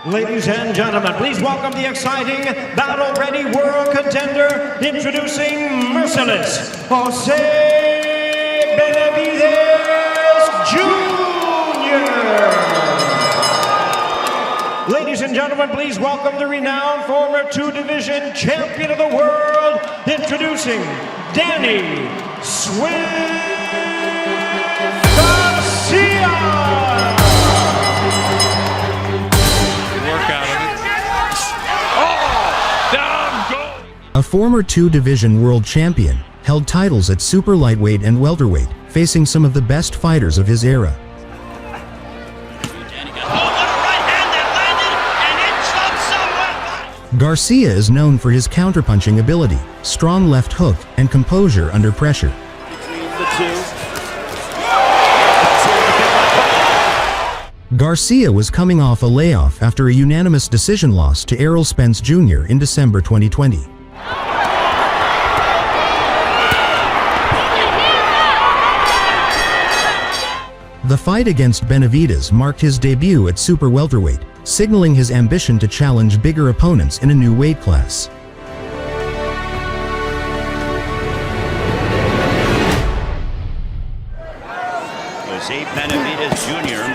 Ladies and gentlemen, please welcome the exciting, battle-ready world contender, introducing merciless Jose Benavidez Jr. Ladies and gentlemen, please welcome the renowned former two-division champion of the world, introducing Danny Garcia. A former two-division world champion, held titles at super lightweight and welterweight, facing some of the best fighters of his era. Garcia is known for his counterpunching ability, strong left hook, and composure under pressure. Garcia was coming off a layoff after a unanimous decision loss to Errol Spence Jr. in December 2020. The fight against Benavidez marked his debut at super welterweight, signaling his ambition to challenge bigger opponents in a new weight class. Jose Benavidez Jr.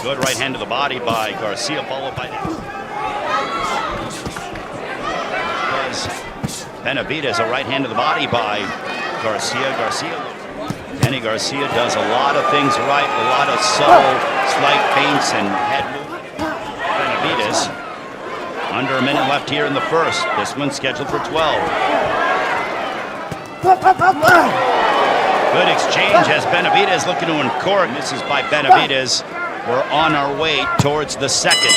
Good right hand to the body by Garcia, followed by that. Benavidez, a right hand to the body by Garcia. Danny Garcia does a lot of things right, a lot of subtle, slight feints and head movement. Benavidez, under a minute left here in the first. This one's scheduled for 12. Good exchange as Benavidez looking to uncork. This is by Benavidez. We're on our way towards the second.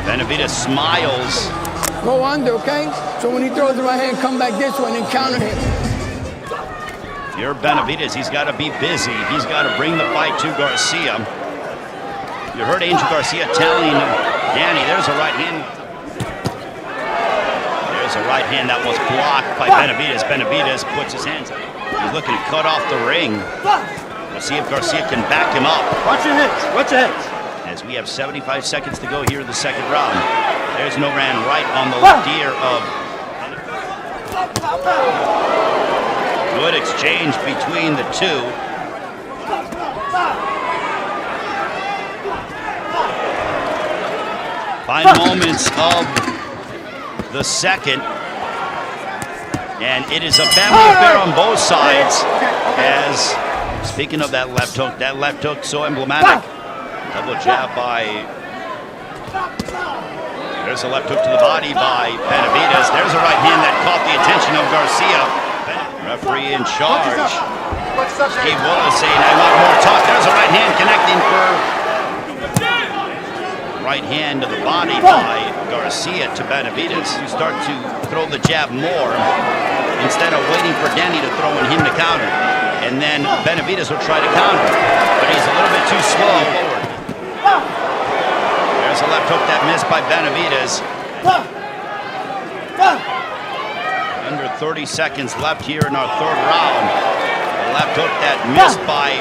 Benavidez smiles. Go under, okay? So when he throws the right hand, come back this way and then counter him. Here Benavidez, he's got to be busy. He's got to bring the fight to Garcia. You heard Angel Garcia telling Danny, there's a right hand. There's a right hand that was blocked by Benavidez. Benavidez puts his hands up. He's looking to cut off the ring. We'll see if Garcia can back him up. Watch your hips, watch your hips. As we have 75 seconds to go here in the second round. There's an overhand right on the left ear of... Good exchange between the two. Final moments of the second. And it is a family affair on both sides. As, speaking of that left hook so emblematic. Double jab by... There's a left hook to the body by Benavidez. There's a right hand that caught the attention of Garcia. Referee in charge. Steve Willis saying, I want more talk. There's a right hand connecting for... Right hand to the body by Garcia to Benavidez. You start to throw the jab more instead of waiting for Danny to throw and him to counter. And then Benavidez will try to counter. But he's a little bit too slow forward. There's a left hook that missed by Benavidez. Under 30 seconds left here in our third round. The left hook that missed by...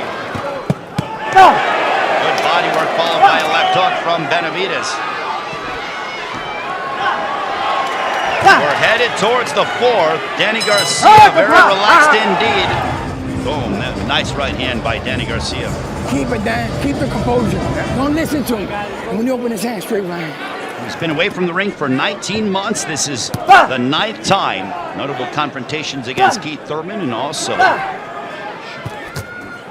Good body work followed by a left hook from Benavidez. We're headed towards the fourth. Danny Garcia, very relaxed indeed. Boom, that nice right hand by Danny Garcia. Keep it down, keep the composure. Don't listen to him. And when you open his hand, straight right. He's been away from the ring for 19 months. This is the 9th time. Notable confrontations against Keith Thurman and also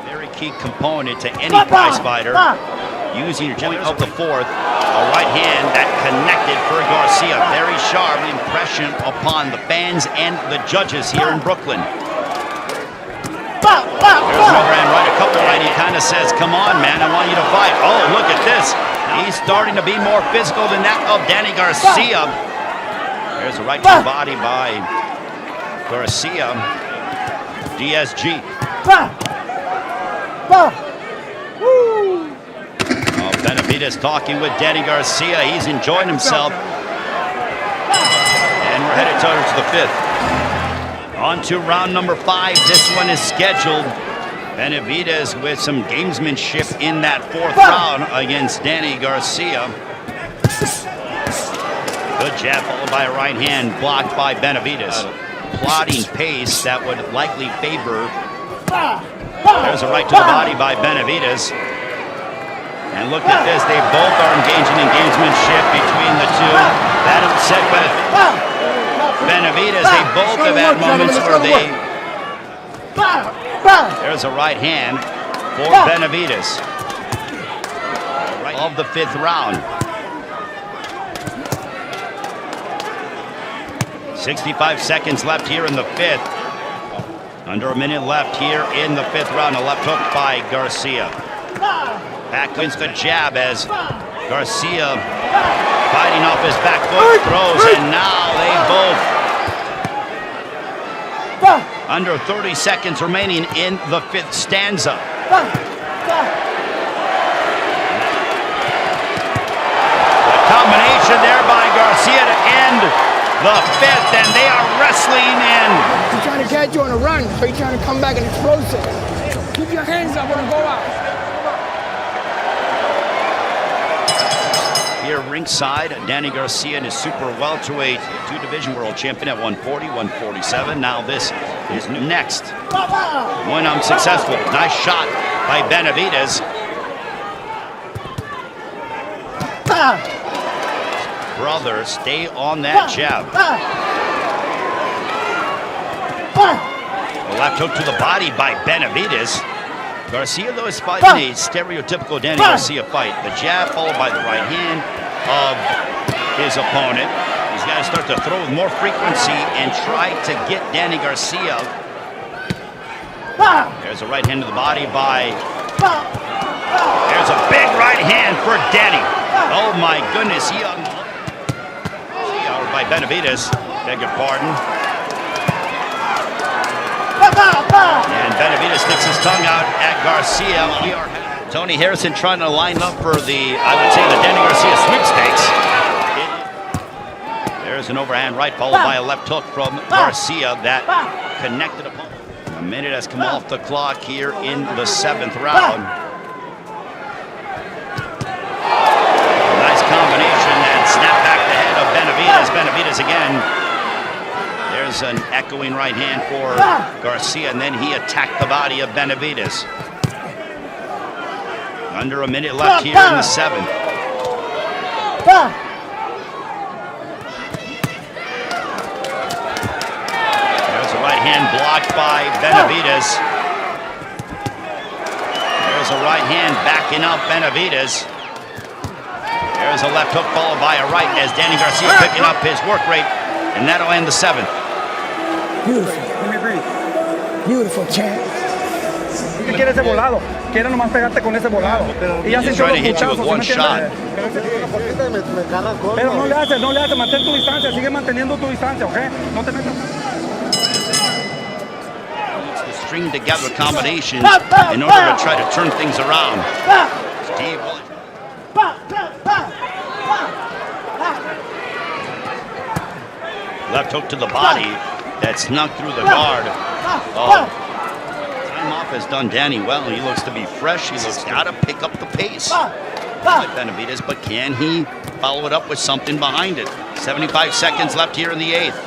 very key component to any prize fighter. Using your point of the fourth, a right hand that connected for Garcia. Very sharp impression upon the fans and the judges here in Brooklyn. There's an overhand right, a couple right. He kind of says, come on, man, I want you to fight. Oh, look at this. He's starting to be more physical than that of Danny Garcia. There's a right to the body by Garcia. DSG. Benavidez talking with Danny Garcia. He's enjoying himself. And we're headed towards the fifth. On to round number 5. This one is scheduled Benavidez with some gamesmanship in that fourth round against Danny Garcia. Good jab followed by a right hand blocked by Benavidez. Plotting pace that would likely favor. There's a right to the body by Benavidez. And look at this, they both are engaging in gamesmanship between the two. That upset Benavidez, they both have had moments where they... There's a right hand for Benavidez. Right of the fifth round. 65 seconds left here in the fifth. Under a minute left here in the fifth round. A left hook by Garcia. Back wins the jab as Garcia fighting off his back foot, throws, and now they both. Under 30 seconds remaining in the fifth stanza. The combination there by Garcia to end the fifth, and they are wrestling in. He's trying to catch you on a run, so he's trying to come back and explosive. Keep your hands up when you go out. Here ringside, Danny Garcia is super welterweight two-division world champion at 140, 147. Now this is next. When unsuccessful, nice shot by Benavidez. Brother, stay on that jab. A left hook to the body by Benavidez. Garcia, though, is fighting a stereotypical Danny Garcia fight. The jab followed by the right hand of his opponent. He's got to start to throw with more frequency and try to get Danny Garcia. There's a right hand to the body by... There's a big right hand for Danny. Oh my goodness, he by Benavidez, beg your pardon. And Benavidez sticks his tongue out at Garcia. Tony Harrison trying to line up for the, I would say, the Danny Garcia sweepstakes. There's an overhand right followed by a left hook from Garcia that connected opponent. A minute has come off the clock here in the seventh round. Nice combination and snap back the head of Benavidez. Benavidez again. There's an echoing right hand for Garcia, and then he attacked the body of Benavidez. Under a minute left here in the seventh. There's a right hand blocked by Benavidez. There's a right hand backing up Benavidez. There's a left hook followed by a right as Danny Garcia picking up his work rate, and that'll end the seventh. Beautiful. Beautiful, champ. Quiere ese volado, quiere nomás pegarte con ese volado. Y ya He's sintió trying los to hit you with puchazos, one ¿sí me shot. entiendes? Pero no le haces, mantén tu distancia, sigue manteniendo tu distancia, ¿ok? No te metas. String together combinations in order to try to turn things around. Steve left hook to the body that snuck through the guard. Time off has done Danny well. He looks to be fresh. He looks got to pick up the pace like Benavidez, but can he follow it up with something behind it? 75 seconds left here in the eighth.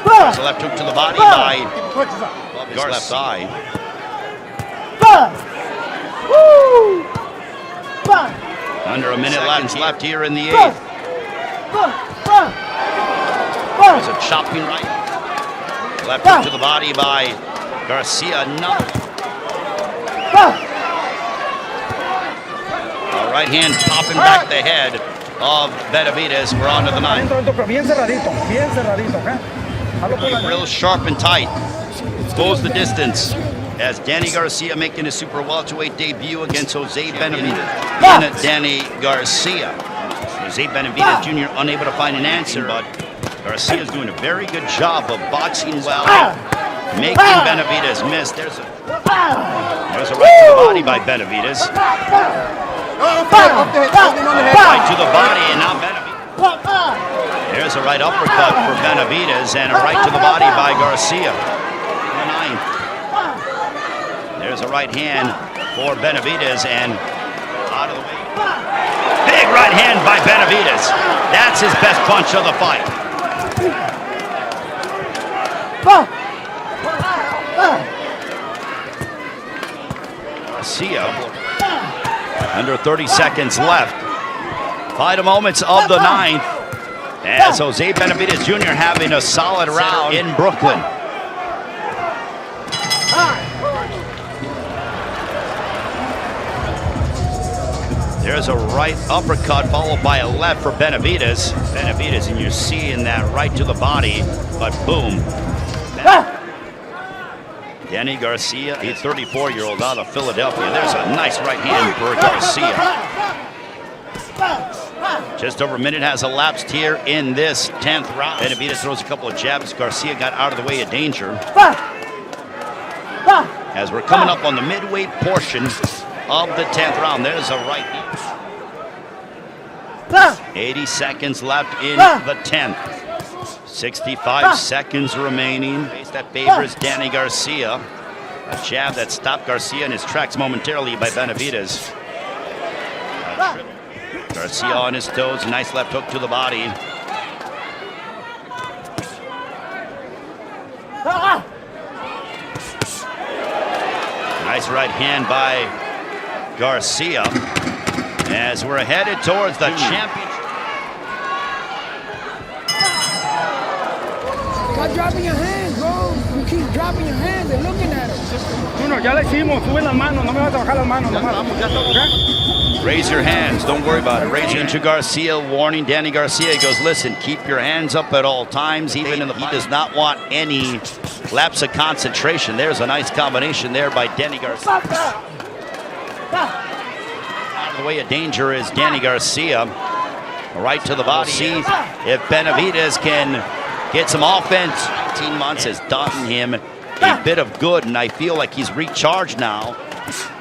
There's a left hook to the body by his left thigh. Under a minute left here in the eighth. There's a chopping right. Left hook to the body by Garcia. Another. A right hand popping back the head of Benavidez. We're on to the ninth. Bien cerradito, ¿ok? Real sharp and tight. Goes the distance as Danny Garcia making his super welterweight debut against Jose Benavidez. Danny Garcia. Jose Benavidez Jr. unable to find an answer, but Garcia is doing a very good job of boxing well, making Benavidez miss. There's a right to the body by Benavidez. Right to the body, and now Benavidez. There's a right uppercut for Benavidez and a right to the body by Garcia. There's a right hand for Benavidez and out of the way. Big right hand by Benavidez. That's his best punch of the fight. Garcia, under 30 seconds left. Final moments of the ninth. As Jose Benavidez Jr. having a solid round in Brooklyn. There's a right uppercut followed by a left for Benavidez. Benavidez, and you're seeing that right to the body, but boom. Danny Garcia, a 34-year-old out of Philadelphia. There's a nice right hand for Garcia. Just over a minute has elapsed here in this 10th round. Benavidez throws a couple of jabs. Garcia got out of the way of danger. As we're coming up on the midweight portion of the 10th round, there's a right hand. 80 seconds left in the 10th. 65 seconds remaining. That favors Danny Garcia. A jab that stopped Garcia in his tracks momentarily by Benavidez. Garcia on his toes, nice left hook to the body. Nice right hand by Garcia as we're headed towards the championship. Stop dropping your hands, bro. You keep dropping your hands and looking at him. Junior, ya le hicimos, sube las manos, no me vas a bajar las manos, nomás. Raise your hands, don't worry about it. Raise into Garcia, warning Danny Garcia. He goes, listen, keep your hands up at all times, even in the... He does not want any lapse of concentration. There's a nice combination there by Danny Garcia. Out of the way of danger is Danny Garcia. Right to the body. See if Benavidez can get some offense. 18 months has done him a bit of good, and I feel like he's recharged now.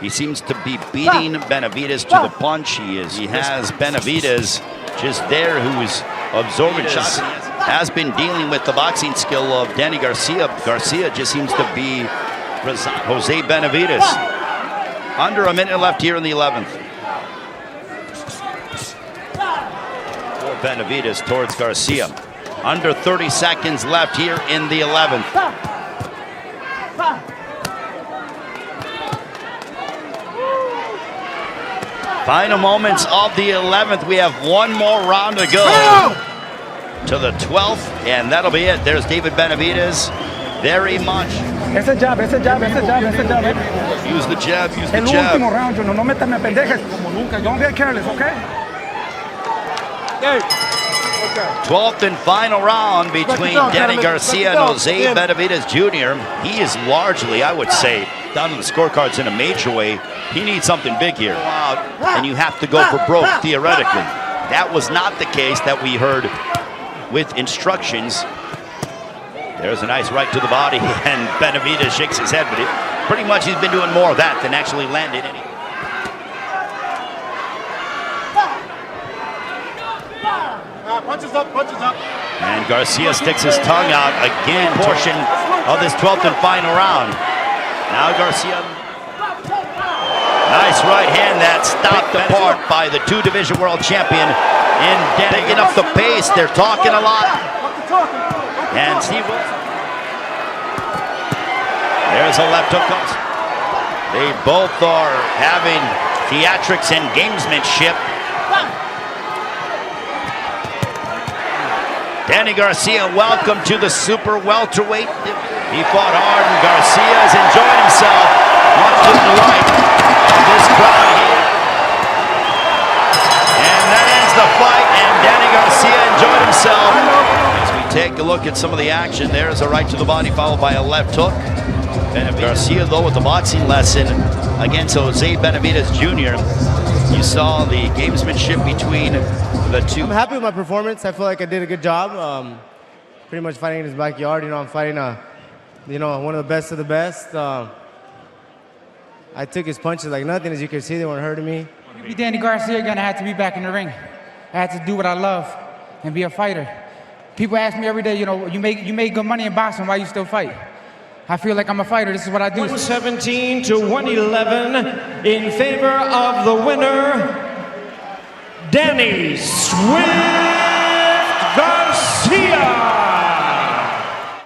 He seems to be beating Benavidez to the punch. He has Benavidez just there, who is absorbing shots. Has been dealing with the boxing skill of Danny Garcia. Garcia just seems to be Jose Benavidez. Under a minute left here in the 11th. For Benavidez towards Garcia. Under 30 seconds left here in the 11th. Final moments of the 11th. We have one more round to go to the 12th, and that'll be it. There's David Benavidez. Very much. Ese jab, ese jab, ese jab, ese jab. Use the jab, use the El jab. último round, Junior, no metas me pendejes como nunca. Don't get careless, okay? 12th and final round between Danny Garcia and Jose Benavidez Jr. He is largely, I would say, down in the scorecards in a major way. He needs something big here. And you have to go for broke, theoretically. That was not the case that we heard with instructions. There's a nice right to the body, and Benavidez shakes his head, but pretty much he's been doing more of that than actually landed any. Punches up, punches up. And Garcia sticks his tongue out again, portion of this 12th and final round. Now Garcia. Nice right hand that stopped apart by the two-division world champion in picking up the pace. They're talking a lot. And Steve Wilson. There's a left hook. They both are having theatrics and gamesmanship. Danny Garcia, welcome to the super welterweight. He fought hard, and Garcia is enjoying himself. Much to the right of this crowd here. And that ends the fight, and Danny Garcia enjoyed himself. As we take a look at some of the action, there's a right to the body followed by a left hook. Garcia, though, with the boxing lesson against Jose Benavidez Jr. You saw the gamesmanship between the two. I'm happy with my performance. I feel like I did a good job. Pretty much fighting in his backyard. You know, I'm fighting one of the best of the best. I took his punches like nothing. As you can see, they weren't hurting me. To be Danny Garcia, you're gonna have to be back in the ring. I had to do what I love and be a fighter. People ask me every day, you know, you make good money in boxing, why you still fight? I feel like I'm a fighter. This is what I do. 117 to 111 in favor of the winner, Danny Swift.